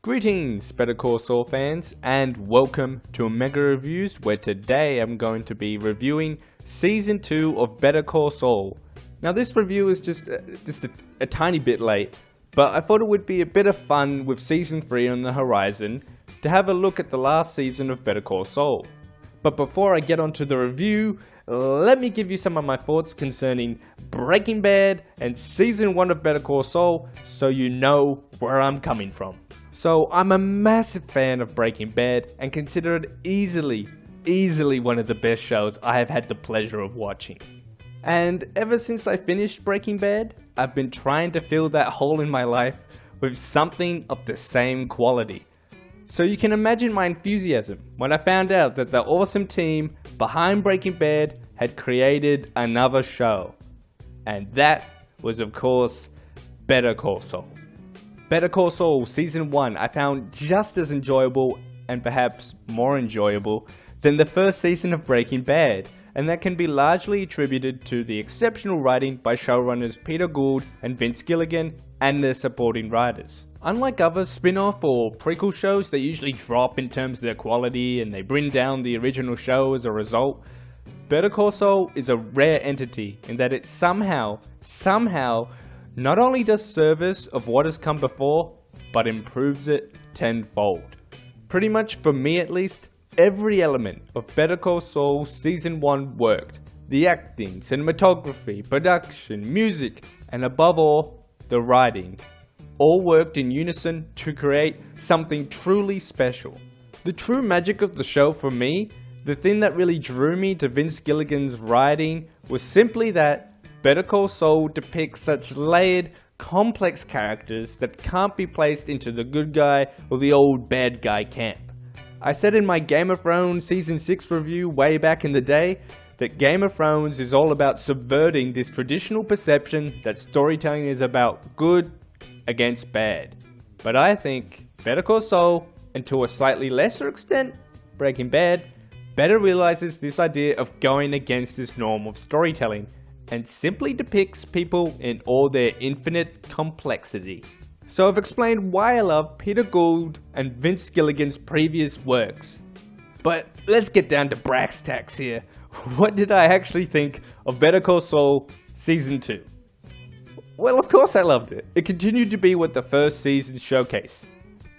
Greetings, Better Call Saul fans, and welcome to Mega Reviews, where today I'm going to be reviewing Season 2 of Better Call Saul. Now this review is just a tiny bit late, but I thought it would be a bit of fun with Season 3 on the horizon to have a look at the last season of Better Call Saul. But before I get onto the review, let me give you some of my thoughts concerning Breaking Bad and Season 1 of Better Call Saul so you know where I'm coming from. So I'm a massive fan of Breaking Bad and consider it easily one of the best shows I have had the pleasure of watching. And ever since I finished Breaking Bad, I've been trying to fill that hole in my life with something of the same quality. So you can imagine my enthusiasm when I found out that the awesome team behind Breaking Bad had created another show. And that was, of course, Better Call Saul. Better Call Saul Season 1 I found just as enjoyable, and perhaps more enjoyable, than the first season of Breaking Bad, and that can be largely attributed to the exceptional writing by showrunners Peter Gould and Vince Gilligan and their supporting writers. Unlike other spin-off or prequel shows that usually drop in terms of their quality and they bring down the original show as a result, Better Call Saul is a rare entity in that it somehow not only does service of what has come before, but improves it tenfold. Pretty much for me at least, every element of Better Call Saul Season 1 worked. The acting, cinematography, production, music, and above all, the writing. All worked in unison to create something truly special. The true magic of the show for me, the thing that really drew me to Vince Gilligan's writing, was simply that Better Call Saul depicts such layered, complex characters that can't be placed into the good guy or the old bad guy camp. I said in my Game of Thrones Season 6 review way back in the day that Game of Thrones is all about subverting this traditional perception that storytelling is about good against bad. But I think Better Call Saul, and to a slightly lesser extent, Breaking Bad, better realizes this idea of going against this norm of storytelling and simply depicts people in all their infinite complexity. So I've explained why I love Peter Gould and Vince Gilligan's previous works. But let's get down to brass tacks here. What did I actually think of Better Call Saul Season 2? Well, of course I loved it. It continued to be what the first season showcased.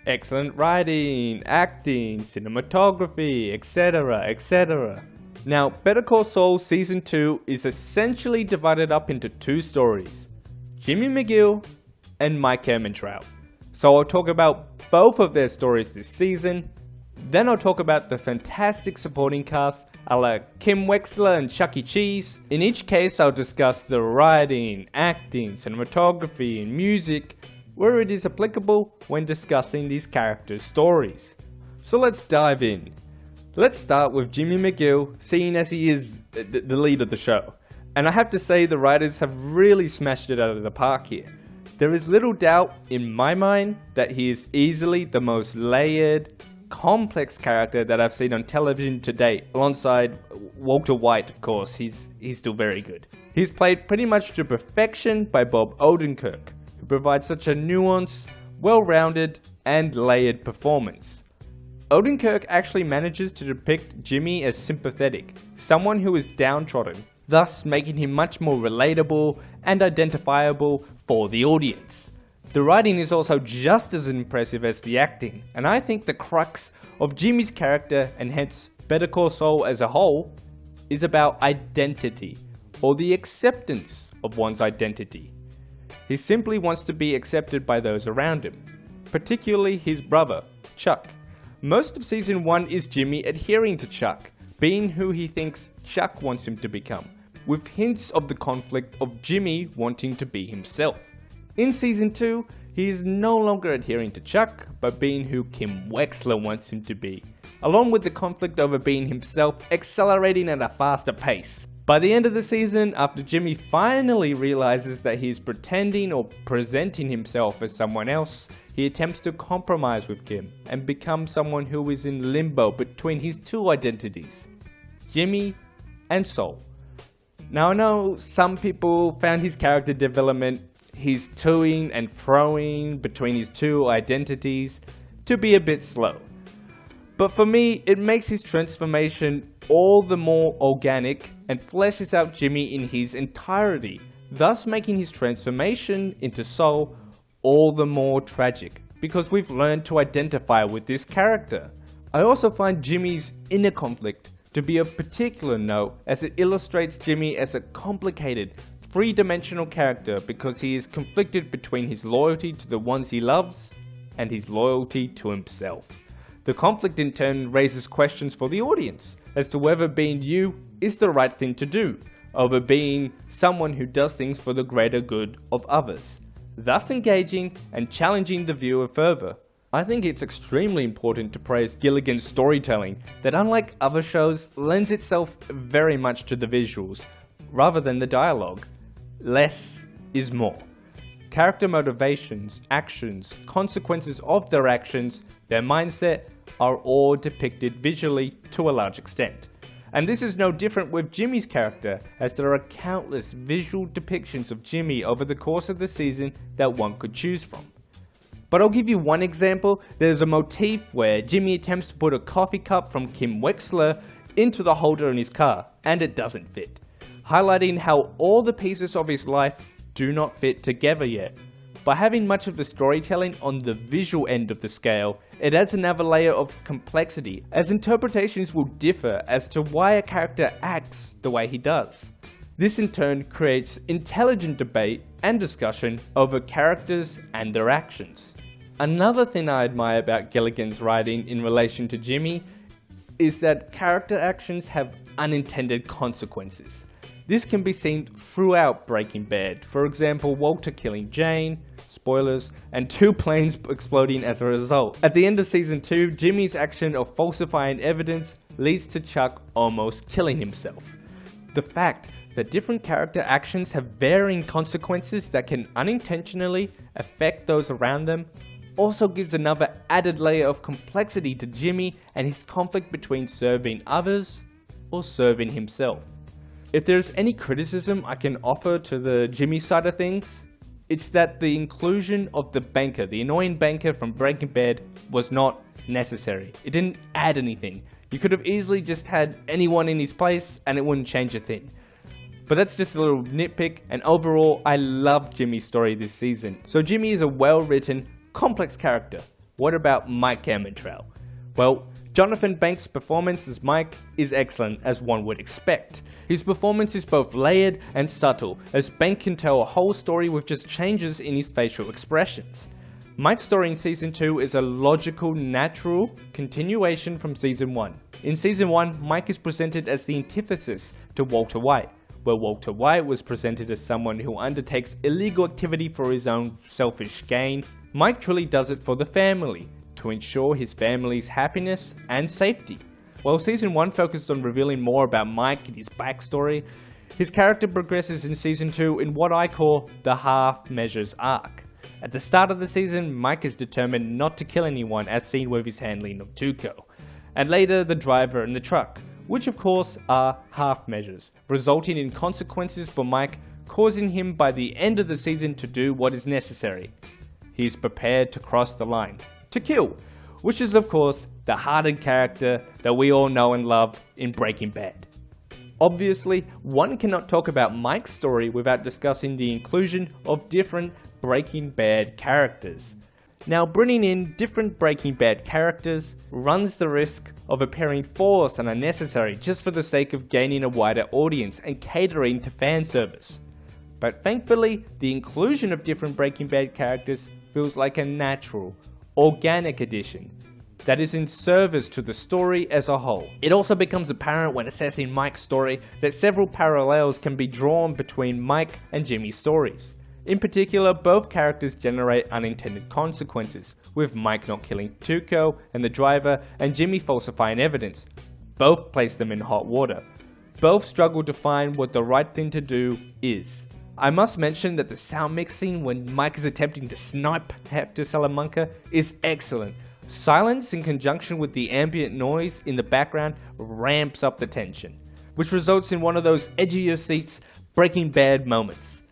Excellent writing, acting, cinematography, etc, etc. Now, Better Call Saul Season 2 is essentially divided up into two stories. Jimmy McGill and Mike Ehrmantraut. So I'll talk about both of their stories this season. Then I'll talk about the fantastic supporting cast a la Kim Wexler and Chuck E. Cheese. In each case I'll discuss the writing, acting, cinematography, and music where it is applicable when discussing these characters' stories. So let's dive in. Let's start with Jimmy McGill, seeing as he is the lead of the show. And I have to say the writers have really smashed it out of the park here. There is little doubt in my mind that he is easily the most layered, complex character that I've seen on television to date, alongside Walter White, of course. He's still very good. He's played pretty much to perfection by Bob Odenkirk, who provides such a nuanced, well-rounded, and layered performance. Odenkirk actually manages to depict Jimmy as sympathetic, someone who is downtrodden, thus making him much more relatable and identifiable for the audience. The writing is also just as impressive as the acting, and I think the crux of Jimmy's character, and hence Better Call Saul as a whole, is about identity, or the acceptance of one's identity. He simply wants to be accepted by those around him, particularly his brother, Chuck. Most of Season 1 is Jimmy adhering to Chuck, being who he thinks Chuck wants him to become, with hints of the conflict of Jimmy wanting to be himself. In Season 2, he is no longer adhering to Chuck, but being who Kim Wexler wants him to be, along with the conflict over being himself accelerating at a faster pace. By the end of the season, after Jimmy finally realizes that he is pretending or presenting himself as someone else, he attempts to compromise with Kim and become someone who is in limbo between his two identities, Jimmy and Saul. Now I know some people found his character development, his toing and froing between his two identities, to be a bit slow. But for me, it makes his transformation all the more organic and fleshes out Jimmy in his entirety, thus making his transformation into Saul all the more tragic, because we've learned to identify with this character. I also find Jimmy's inner conflict to be of particular note, as it illustrates Jimmy as a complicated, three-dimensional character because he is conflicted between his loyalty to the ones he loves and his loyalty to himself. The conflict in turn raises questions for the audience as to whether being you is the right thing to do, over being someone who does things for the greater good of others, thus engaging and challenging the viewer further. I think it's extremely important to praise Gilligan's storytelling that, unlike other shows, lends itself very much to the visuals rather than the dialogue. Less is more. Character motivations, actions, consequences of their actions, their mindset are all depicted visually to a large extent. And this is no different with Jimmy's character, as there are countless visual depictions of Jimmy over the course of the season that one could choose from. But I'll give you one example. There's a motif where Jimmy attempts to put a coffee cup from Kim Wexler into the holder in his car, and it doesn't fit, highlighting how all the pieces of his life do not fit together yet. By having much of the storytelling on the visual end of the scale, it adds another layer of complexity, as interpretations will differ as to why a character acts the way he does. This in turn creates intelligent debate and discussion over characters and their actions. Another thing I admire about Gilligan's writing in relation to Jimmy is that character actions have unintended consequences. This can be seen throughout Breaking Bad. For example, Walter killing Jane, spoilers, and 2 planes exploding as a result. At the end of season 2, Jimmy's action of falsifying evidence leads to Chuck almost killing himself. The fact that different character actions have varying consequences that can unintentionally affect those around them also gives another added layer of complexity to Jimmy and his conflict between serving others or serving himself. If there's any criticism I can offer to the Jimmy side of things, it's that the inclusion of the banker, the annoying banker from Breaking Bad, was not necessary. It didn't add anything. You could have easily just had anyone in his place and it wouldn't change a thing. But that's just a little nitpick, and overall I love Jimmy's story this season. So Jimmy is a well-written, complex character. What about Mike Ehrmantraut? Well, Jonathan Banks' performance as Mike is excellent, as one would expect. His performance is both layered and subtle, as Banks can tell a whole story with just changes in his facial expressions. Mike's story in Season 2 is a logical, natural continuation from Season 1. In Season 1, Mike is presented as the antithesis to Walter White, where Walter White was presented as someone who undertakes illegal activity for his own selfish gain. Mike truly does it for the family, to ensure his family's happiness and safety. While Season 1 focused on revealing more about Mike and his backstory, his character progresses in Season 2 in what I call the half measures arc. At the start of the season, Mike is determined not to kill anyone, as seen with his handling of Tuco, and later the driver and the truck, which of course are half measures, resulting in consequences for Mike, causing him by the end of the season to do what is necessary. He is prepared to cross the line, to kill, which is of course the hardened character that we all know and love in Breaking Bad. Obviously, one cannot talk about Mike's story without discussing the inclusion of different Breaking Bad characters. Now, bringing in different Breaking Bad characters runs the risk of appearing forced and unnecessary just for the sake of gaining a wider audience and catering to fan service. But thankfully, the inclusion of different Breaking Bad characters feels like a natural, organic addition that is in service to the story as a whole. It also becomes apparent when assessing Mike's story that several parallels can be drawn between Mike and Jimmy's stories. In particular, both characters generate unintended consequences, with Mike not killing Tuco and the driver, and Jimmy falsifying evidence. Both place them in hot water. Both struggle to find what the right thing to do is. I must mention that the sound mixing when Mike is attempting to snipe Hector Salamanca is excellent. Silence in conjunction with the ambient noise in the background ramps up the tension, which results in one of those edge of your seats Breaking Bad moments.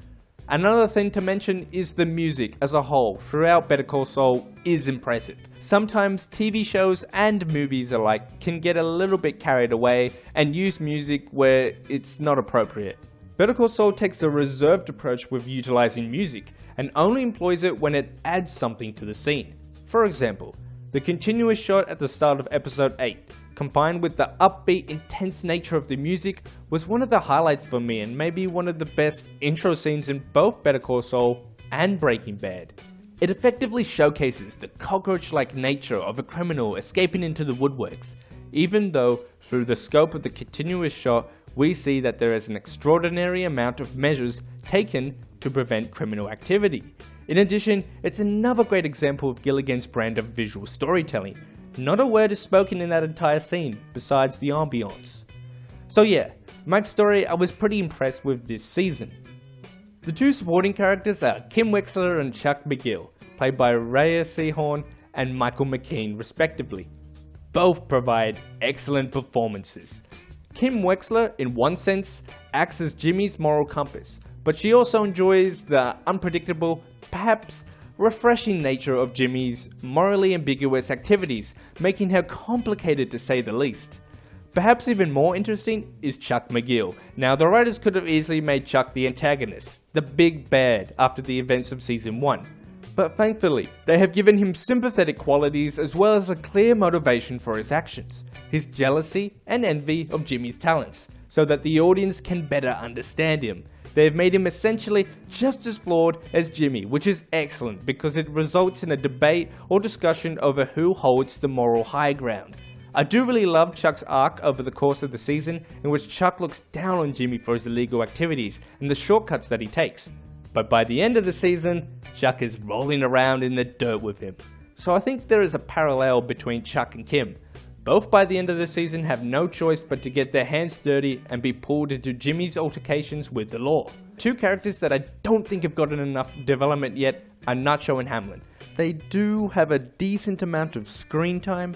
Another thing to mention is the music as a whole throughout Better Call Saul is impressive. Sometimes TV shows and movies alike can get a little bit carried away and use music where it's not appropriate. Better Call Saul takes a reserved approach with utilizing music and only employs it when it adds something to the scene. For example, the continuous shot at the start of episode 8, combined with the upbeat, intense nature of the music, was one of the highlights for me and maybe one of the best intro scenes in both Better Call Saul and Breaking Bad. It effectively showcases the cockroach-like nature of a criminal escaping into the woodworks, even though through the scope of the continuous shot we see that there is an extraordinary amount of measures taken to prevent criminal activity. In addition, it's another great example of Gilligan's brand of visual storytelling. Not a word is spoken in that entire scene, besides the ambiance. So yeah, Mike's story, I was pretty impressed with this season. The two supporting characters are Kim Wexler and Chuck Mcgill, played by Rhea Seehorn and Michael McKean respectively. Both provide excellent performances. Kim Wexler, in one sense, acts as Jimmy's moral compass, but she also enjoys the unpredictable, perhaps refreshing nature of Jimmy's morally ambiguous activities, making her complicated to say the least. Perhaps even more interesting is Chuck Mcgill. Now, the writers could have easily made Chuck the antagonist, the big bad, after the events of season 1. But thankfully, they have given him sympathetic qualities as well as a clear motivation for his actions, his jealousy and envy of Jimmy's talents, so that the audience can better understand him. They have made him essentially just as flawed as Jimmy, which is excellent because it results in a debate or discussion over who holds the moral high ground. I do really love Chuck's arc over the course of the season, in which Chuck looks down on Jimmy for his illegal activities and the shortcuts that he takes. But by the end of the season, Chuck is rolling around in the dirt with him. So I think there is a parallel between Chuck and Kim. Both by the end of the season have no choice but to get their hands dirty and be pulled into Jimmy's altercations with the law. Two characters that I don't think have gotten enough development yet are Nacho and Hamlin. They do have a decent amount of screen time,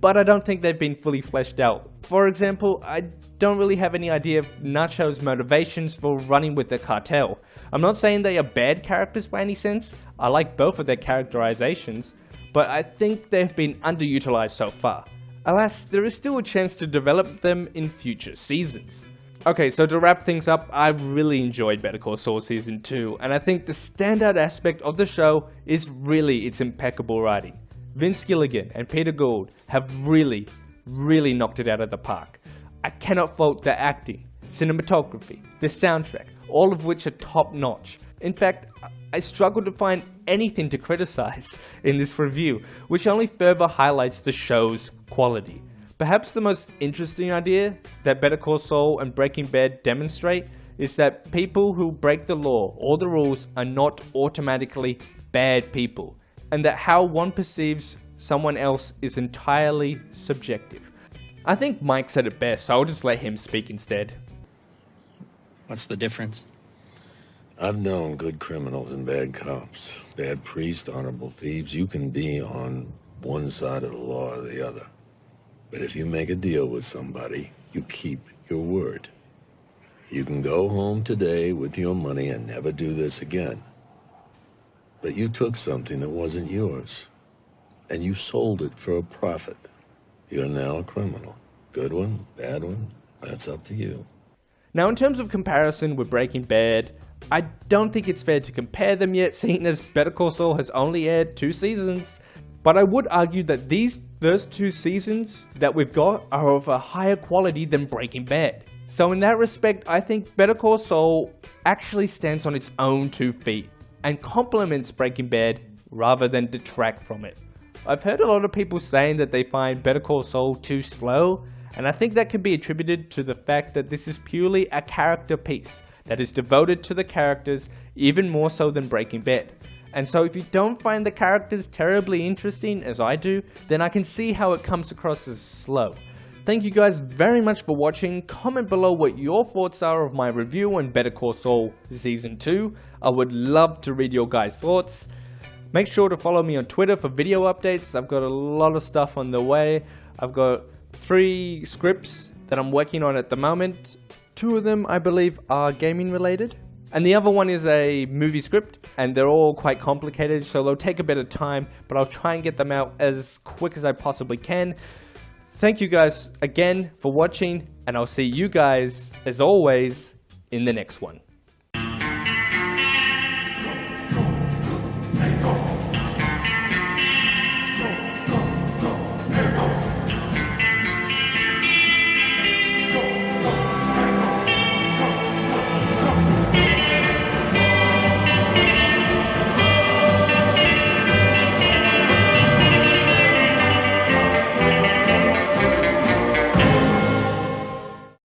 but I don't think they've been fully fleshed out. For example, I don't really have any idea of Nacho's motivations for running with the cartel. I'm not saying they are bad characters by any sense, I like both of their characterizations, but I think they've been underutilized so far. Alas, there is still a chance to develop them in future seasons. Okay, so to wrap things up, I really enjoyed Better Call Saul Season 2, and I think the standout aspect of the show is really its impeccable writing. Vince Gilligan and Peter Gould have really knocked it out of the park. I cannot fault the acting, cinematography, the soundtrack, all of which are top notch. In fact, I struggled to find anything to criticize in this review, which only further highlights the show's quality. Perhaps the most interesting idea that Better Call Saul and Breaking Bad demonstrate is that people who break the law or the rules are not automatically bad people, and that how one perceives someone else is entirely subjective. I think Mike said it best, so I'll just let him speak instead. What's the difference? I've known good criminals and bad cops, bad priests, honorable thieves. You can be on one side of the law or the other. But if you make a deal with somebody, you keep your word. You can go home today with your money and never do this again. But you took something that wasn't yours, and you sold it for a profit. You're now a criminal. Good one, bad one, that's up to you. Now, in terms of comparison with Breaking Bad, I don't think it's fair to compare them yet, seeing as Better Call Saul has only aired 2 seasons. But I would argue that these first 2 seasons that we've got are of a higher quality than Breaking Bad. So in that respect, I think Better Call Saul actually stands on its own 2 feet and complements Breaking Bad rather than detract from it. I've heard a lot of people saying that they find Better Call Saul too slow, and I think that can be attributed to the fact that this is purely a character piece that is devoted to the characters even more so than Breaking Bad. And so if you don't find the characters terribly interesting as I do, then I can see how it comes across as slow. Thank you guys very much for watching. Comment below what your thoughts are of my review on Better Call Saul Season 2. I would love to read your guys' thoughts. Make sure to follow me on Twitter for video updates. I've got a lot of stuff on the way. I've got 3 scripts that I'm working on at the moment. 2 of them I believe are gaming related. And the other one is a movie script, and they're all quite complicated, so they'll take a bit of time, but I'll try and get them out as quick as I possibly can. Thank you guys again for watching, and I'll see you guys, as always, in the next one.